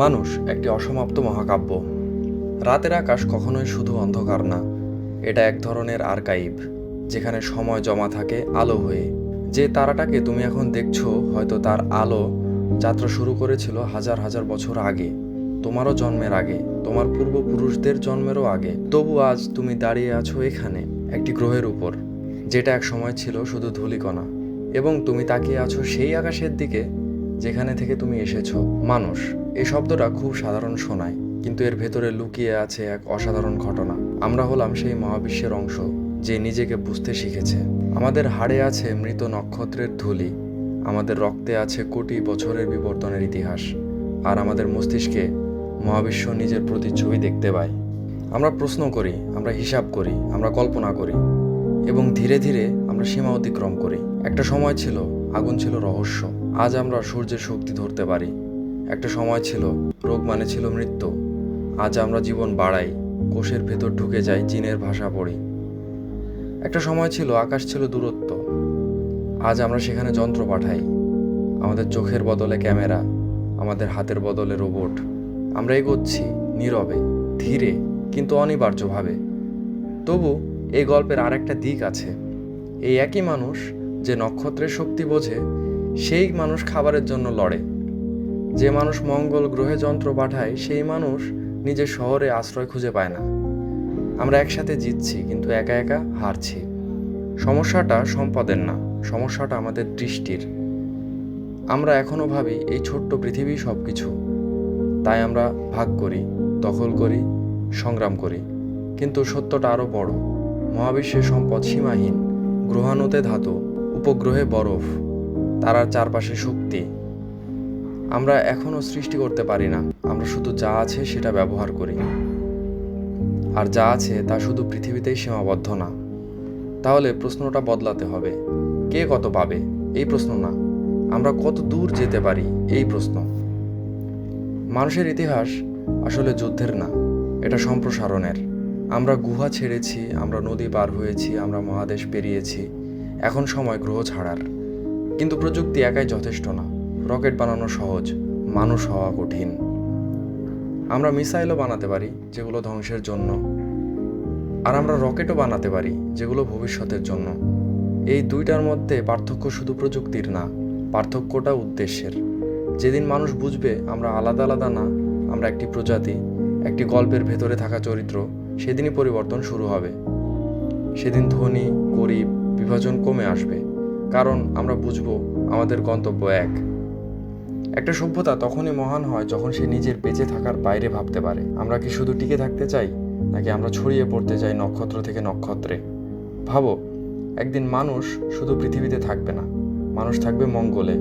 মানুষ একটি অসমাপ্ত মহাকাব্য। রাতের আকাশ কখনোই শুধু অন্ধকার না, এটা এক ধরনের আর্কাইভ, যেখানে সময় জমা থাকে আলো হয়ে। যে তারাটাকে তুমি এখন দেখছো, হয়তো তার আলো যাত্রা শুরু করেছিল হাজার হাজার বছর আগে, তোমারও জন্মের আগে, তোমার পূর্বপুরুষদের জন্মেরও আগে। তবু আজ তুমি দাঁড়িয়ে আছো এখানে, একটি গ্রহের উপর, যেটা এক সময় ছিল শুধু ধূলিকণা, এবং তুমি তাকিয়ে আছো সেই আকাশের দিকে যেখানে থেকে তুমি এসেছো। মানুষ, এই শব্দটা খুব সাধারণ শোনায়, কিন্তু এর ভেতরে লুকিয়ে আছে এক অসাধারণ ঘটনা। আমরা হলাম সেই মহাবিশ্বের অংশ যে নিজেকে বুঝতে শিখেছে। আমাদের হাড়ে আছে মৃত নক্ষত্রের ধূলি, আমাদের রক্তে আছে কোটি বছরের বিবর্তনের ইতিহাস, আর আমাদের মস্তিষ্কে মহাবিশ্ব নিজের প্রতিচ্ছবি দেখতে পায়। আমরা প্রশ্ন করি, আমরা হিসাব করি, আমরা কল্পনা করি, এবং ধীরে ধীরে আমরা সীমা অতিক্রম করি। একটা সময় ছিল আগুন ছিল রহস্য, আজ আমরা সূর্যের শক্তি ধরতে পারি। একটা সময় ছিল রোগ মানে ছিল মৃত্যু, আজ আমরা জীবন বাড়াই, কোষের ভেতর ঢুকে যাই, জিনের ভাষা পড়ি। একটা সময় ছিল আকাশ ছিল দূরত্ব, আজ আমরা সেখানে যন্ত্র পাঠাই। আমাদের চোখের বদলে ক্যামেরা, আমাদের হাতের বদলে রোবট। আমরা এগোচ্ছি নীরবে, ধীরে, কিন্তু অনিবার্যভাবে। তবু এই গল্পের আরেকটা দিক আছে। এই একই মানুষ যে নক্ষত্রের শক্তি বোঝে, সেই মানুষ খাবারের জন্য লড়ে। যে মানুষ মঙ্গল গ্রহে যন্ত্র পাঠায়, সেই মানুষ নিজের শহরে আশ্রয় খুঁজে পায় না। আমরা একসাথে জিতছি, কিন্তু একা একা হারছি। সমস্যাটা সম্পদের না, সমস্যাটা আমাদের দৃষ্টির। আমরা এখনো ভাবি এই ছোট্ট পৃথিবী সব কিছু, তাই আমরা ভাগ করি, দখল করি, সংগ্রাম করি। কিন্তু সত্যটা আরও বড়। মহাবিশ্বের সম্পদ সীমাহীন, গ্রহাণুতে ধাতু, উপগ্রহে বরফ, তারার চারপাশে শক্তি। আমরা এখনও সৃষ্টি করতে পারি না, আমরা শুধু যা আছে সেটা ব্যবহার করি। আর যা আছে তা শুধু পৃথিবীতেই সীমাবদ্ধ না। তাহলে প্রশ্নটা বদলাতে হবে। কে কত পাবে এই প্রশ্ন না, আমরা কত দূর যেতে পারি এই প্রশ্ন। মানুষের ইতিহাস আসলে যুদ্ধের না, এটা সম্প্রসারণের। আমরা গুহা ছেড়েছি, আমরা নদী পার হয়েছি, আমরা মহাদেশ পেরিয়েছি। এখন সময় গ্রহ ছাড়ার। কিন্তু প্রযুক্তি একাই যথেষ্ট না। রকেট বানানো সহজ, মানুষ হওয়া কঠিন। আমরা মিসাইলও বানাতে পারি, যেগুলো ধ্বংসের জন্য, আর আমরা রকেটও বানাতে পারি, যেগুলো ভবিষ্যতের জন্য। এই দুইটার মধ্যে পার্থক্য শুধু প্রযুক্তির না, পার্থক্যটা উদ্দেশ্যের। যেদিন মানুষ বুঝবে আমরা আলাদা আলাদা না, আমরা একটি প্রজাতি, একটি গল্পের ভেতরে থাকা চরিত্র, সেদিনই পরিবর্তন শুরু হবে। সেদিন ধনী গরিব বিভাজন কমে আসবে, কারণ আমরা বুঝবো আমাদের গন্তব্য এক। একটা সভ্যতা তখনই মহান হয় যখন সে নিজের বেঁচে থাকার বাইরে ভাবতে পারে। আমরা কি শুধু টিকে থাকতে চাই, নাকি আমরা ছড়িয়ে পড়তে চাই নক্ষত্র থেকে নক্ষত্রে? ভাবো, একদিন মানুষ শুধু পৃথিবীতে থাকবে না, মানুষ থাকবে মঙ্গলে,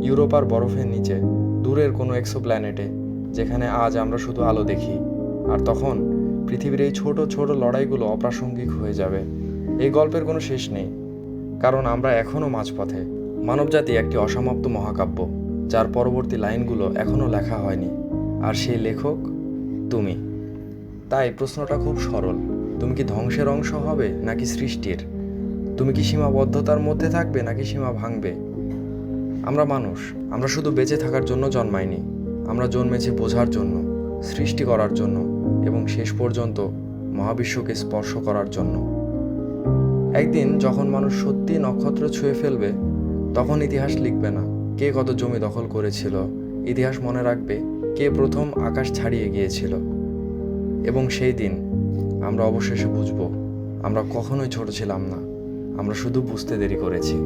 ইউরোপ আর বরফের নিচে, দূরের কোনো এক্সোপ্ল্যানেটে, যেখানে আজ আমরা শুধু আলো দেখি। আর তখন পৃথিবীর এই ছোট ছোট লড়াইগুলো অপ্রাসঙ্গিক হয়ে যাবে। এই গল্পের কোনো শেষ নেই, কারণ আমরা এখনও মাঝপথে। মানবজাতি একটি অসমাপ্ত মহাকাব্য, যার পরবর্তী লাইনগুলো এখনও লেখা হয়নি, আর সেই লেখক তুমি। তাই প্রশ্নটা খুব সরল, তুমি কি ধ্বংসের অংশ হবে নাকি সৃষ্টির? তুমি কি সীমাবদ্ধতার মধ্যে থাকবে নাকি সীমা ভাঙবে? আমরা মানুষ, আমরা শুধু বেঁচে থাকার জন্য জন্মাইনি, আমরা জন্মেছি বোঝার জন্য, সৃষ্টি করার জন্য, এবং শেষ পর্যন্ত মহাবিশ্বকে স্পর্শ করার জন্য। একদিন যখন মানুষ সত্যি নক্ষত্র ছুঁয়ে ফেলবে, তখন ইতিহাস লিখবে না কে কত জমি দখল করেছিল, ইতিহাস মনে রাখবে কে প্রথম আকাশ ছাড়িয়ে গিয়েছিল। এবং সেই দিন আমরা অবশেষে বুঝব আমরা কখনোই ছোট ছিলাম না, আমরা শুধু বুঝতে দেরি করেছি।